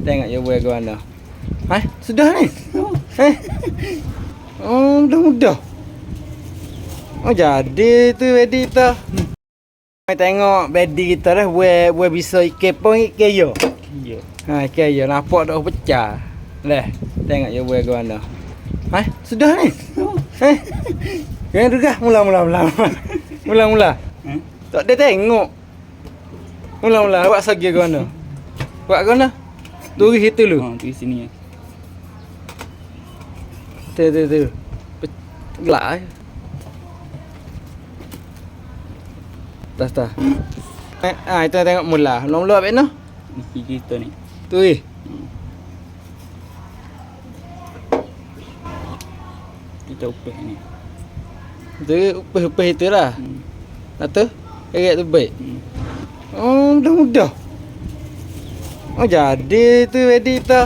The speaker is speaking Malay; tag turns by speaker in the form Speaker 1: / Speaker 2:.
Speaker 1: Tengok je buah ke mana. Sudah ni. Mudah-mudah. Jadi tu bedi tu. Mai tengok bedi kita dah buah bisa ikan pun ikan yo.
Speaker 2: Ya.
Speaker 1: Ikan yo nampak dah pecah. Leh, tengok je buah ke mana. Sudah ni. Jangan degah mula. Tak ada tengok. Mula awak sagi ke mana? Buat ke mana? Turis itu lu.
Speaker 2: Tu sini ya.
Speaker 1: Tu. Gelak. Tas. Itu tengok mula. Mula apa ni?
Speaker 2: Ni kita ni.
Speaker 1: Tu.
Speaker 2: Kita upah ni.
Speaker 1: Tu upah itu lah. Satu. Kayak tu baik. Mudah-mudah. Jadi tu bedi tu.